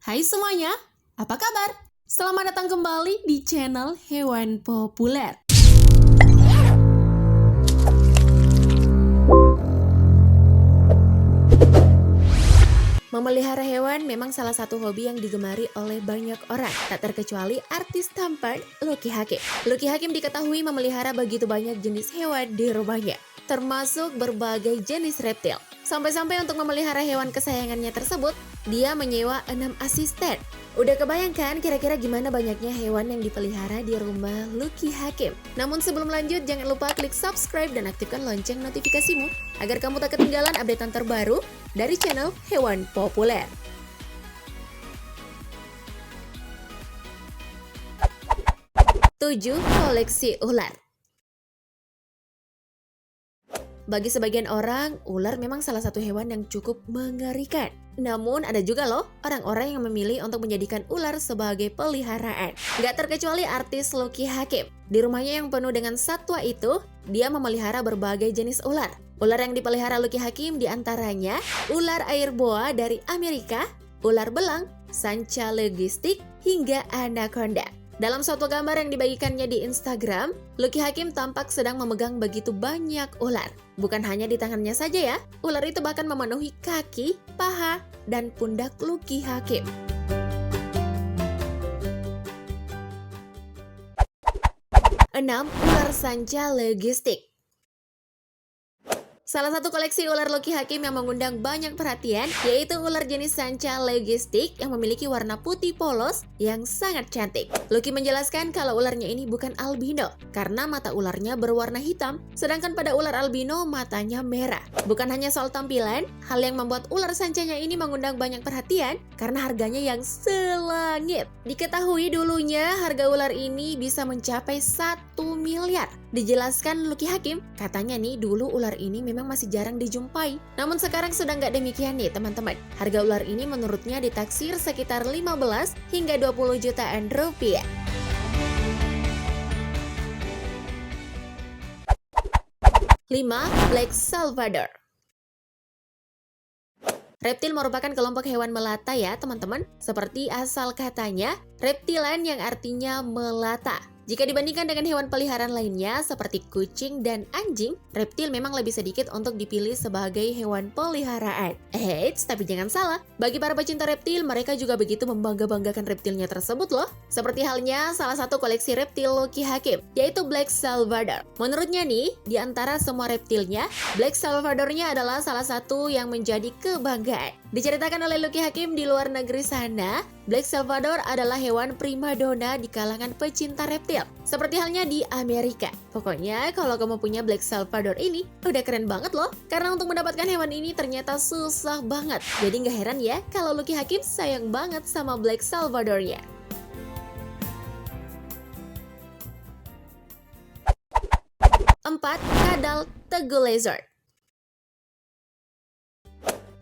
Hai semuanya, apa kabar? Selamat datang kembali di channel Hewan Populer. Memelihara hewan memang salah satu hobi yang digemari oleh banyak orang, tak terkecuali artis tampan Lucky Hakim. Lucky Hakim diketahui memelihara begitu banyak jenis hewan di rumahnya, termasuk berbagai jenis reptil. Sampai-sampai untuk memelihara hewan kesayangannya tersebut, dia menyewa 6 asisten. Udah kebayangkan kira-kira gimana banyaknya hewan yang dipelihara di rumah Lucky Hakim? Namun sebelum lanjut, jangan lupa klik subscribe dan aktifkan lonceng notifikasimu agar kamu tak ketinggalan updatean terbaru dari channel Hewan Populer. Tujuh, koleksi ular. Bagi sebagian orang, ular memang salah satu hewan yang cukup mengerikan. Namun ada juga loh orang-orang yang memilih untuk menjadikan ular sebagai peliharaan. Gak terkecuali artis Lucky Hakim. Di rumahnya yang penuh dengan satwa itu, dia memelihara berbagai jenis ular. Ular yang dipelihara Lucky Hakim diantaranya ular air boa dari Amerika, ular belang, sanca logistik, hingga anaconda. Dalam suatu gambar yang dibagikannya di Instagram, Lucky Hakim tampak sedang memegang begitu banyak ular. Bukan hanya di tangannya saja ya, ular itu bahkan memenuhi kaki, paha, dan pundak Lucky Hakim. 6. Ular sanca logistik. Salah satu koleksi ular Lucky Hakim yang mengundang banyak perhatian yaitu ular jenis sanca logistik yang memiliki warna putih polos yang sangat cantik. Lucky menjelaskan kalau ularnya ini bukan albino karena mata ularnya berwarna hitam, sedangkan pada ular albino matanya merah. Bukan hanya soal tampilan, hal yang membuat ular sancanya ini mengundang banyak perhatian karena harganya yang selangit. Diketahui dulunya harga ular ini bisa mencapai 1 miliar. Dijelaskan Lucky Hakim, katanya nih dulu ular ini memang masih jarang dijumpai. Namun sekarang sudah nggak demikian nih teman-teman. Harga ular ini menurutnya ditaksir sekitar 15 hingga 20 jutaan rupiah. 5. Black Salvador. Reptil merupakan kelompok hewan melata ya teman-teman. Seperti asal katanya, reptilan yang artinya melata. Jika dibandingkan dengan hewan peliharaan lainnya seperti kucing dan anjing, reptil memang lebih sedikit untuk dipilih sebagai hewan peliharaan. Eits, tapi jangan salah, bagi para pecinta reptil, mereka juga begitu membangga-banggakan reptilnya tersebut loh. Seperti halnya salah satu koleksi reptil Lucky Hakim, yaitu Black Salvador. Menurutnya nih, di antara semua reptilnya, Black Salvadornya adalah salah satu yang menjadi kebanggaan. Diceritakan oleh Lucky Hakim di luar negeri sana, Black Salvador adalah hewan primadona di kalangan pecinta reptil. Seperti halnya di Amerika. Pokoknya kalau kamu punya Black Salvador ini, udah keren banget loh. Karena untuk mendapatkan hewan ini ternyata susah banget. Jadi gak heran ya kalau Lucky Hakim sayang banget sama Black Salvadornya. 4. Kadal Tegu Lizard.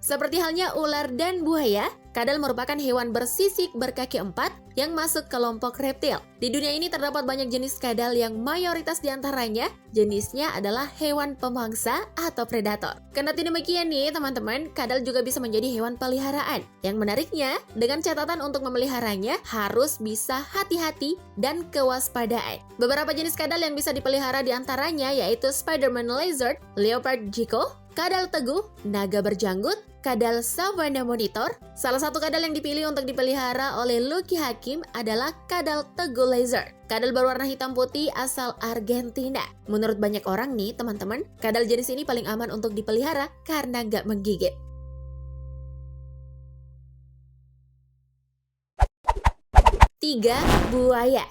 Seperti halnya ular dan buaya, kadal merupakan hewan bersisik berkaki 4 yang masuk kelompok reptil. Di dunia ini terdapat banyak jenis kadal yang mayoritas diantaranya jenisnya adalah hewan pemangsa atau predator. Kendati demikian nih teman-teman, kadal juga bisa menjadi hewan peliharaan. Yang menariknya, dengan catatan untuk memeliharanya harus bisa hati-hati dan kewaspadaan. Beberapa jenis kadal yang bisa dipelihara diantaranya yaitu Spiderman Lizard, Leopard Gecko, kadal teguh, naga berjanggut, kadal Savannah Monitor. Salah satu kadal yang dipilih untuk dipelihara oleh Lucky Hakim adalah kadal Tegu Lizard. Kadal berwarna hitam putih asal Argentina. Menurut banyak orang nih teman-teman, kadal jenis ini paling aman untuk dipelihara karena nggak menggigit. 3. Buaya.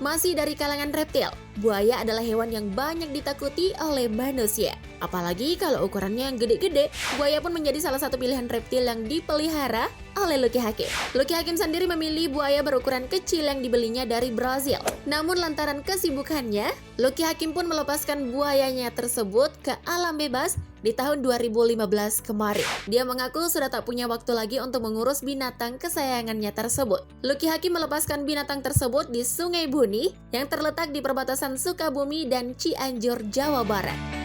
Masih dari kalangan reptil, buaya adalah hewan yang banyak ditakuti oleh manusia. Apalagi kalau ukurannya yang gede-gede, buaya pun menjadi salah satu pilihan reptil yang dipelihara oleh Lucky Hakim. Lucky Hakim sendiri memilih buaya berukuran kecil yang dibelinya dari Brazil. Namun lantaran kesibukannya, Lucky Hakim pun melepaskan buayanya tersebut ke alam bebas di tahun 2015 kemarin. Dia mengaku sudah tak punya waktu lagi untuk mengurus binatang kesayangannya tersebut. Lucky Hakim melepaskan binatang tersebut di Sungai Buni yang terletak di perbatasan Sukabumi dan Cianjur, Jawa Barat.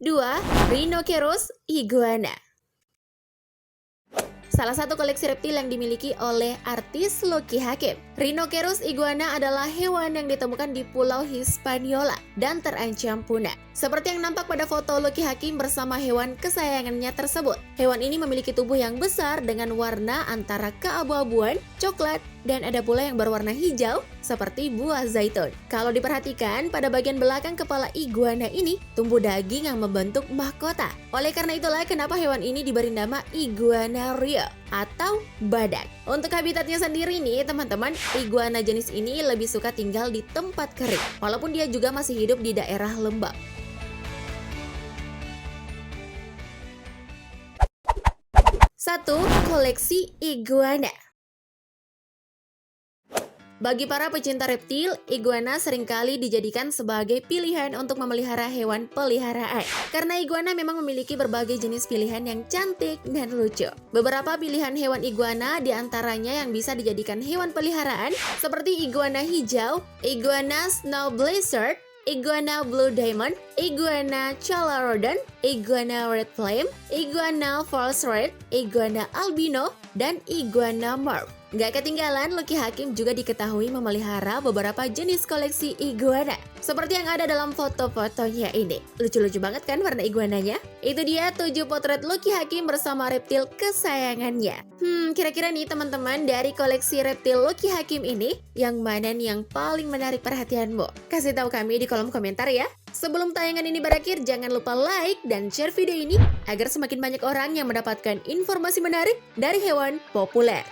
2. Rhinoceros iguana. Salah satu koleksi reptil yang dimiliki oleh artis Lucky Hakim. Rhinoceros iguana adalah hewan yang ditemukan di Pulau Hispaniola dan terancam punah. Seperti yang nampak pada foto Lucky Hakim bersama hewan kesayangannya tersebut. Hewan ini memiliki tubuh yang besar dengan warna antara keabu-abuan, coklat, dan ada pula yang berwarna hijau seperti buah zaitun. Kalau diperhatikan, pada bagian belakang kepala iguana ini tumbuh daging yang membentuk mahkota. Oleh karena itulah kenapa hewan ini diberi nama iguana rio atau badak. Untuk habitatnya sendiri nih teman-teman, iguana jenis ini lebih suka tinggal di tempat kering, walaupun dia juga masih hidup di daerah lembab. 1. Koleksi iguana. Bagi para pecinta reptil, iguana seringkali dijadikan sebagai pilihan untuk memelihara hewan peliharaan. Karena iguana memang memiliki berbagai jenis pilihan yang cantik dan lucu. Beberapa pilihan hewan iguana diantaranya yang bisa dijadikan hewan peliharaan seperti iguana hijau, iguana snow blizzard, iguana blue diamond, iguana chalarodon, iguana red flame, iguana false red, iguana albino, dan iguana morph. Gak ketinggalan, Lucky Hakim juga diketahui memelihara beberapa jenis koleksi iguana. Seperti yang ada dalam foto-fotonya ini. Lucu-lucu banget kan warna iguananya? Itu dia 7 potret Lucky Hakim bersama reptil kesayangannya. Kira-kira nih teman-teman, dari koleksi reptil Lucky Hakim ini, yang mana nih yang paling menarik perhatianmu? Kasih tahu kami di kolom komentar ya. Sebelum tayangan ini berakhir, jangan lupa like dan share video ini agar semakin banyak orang yang mendapatkan informasi menarik dari hewan populer.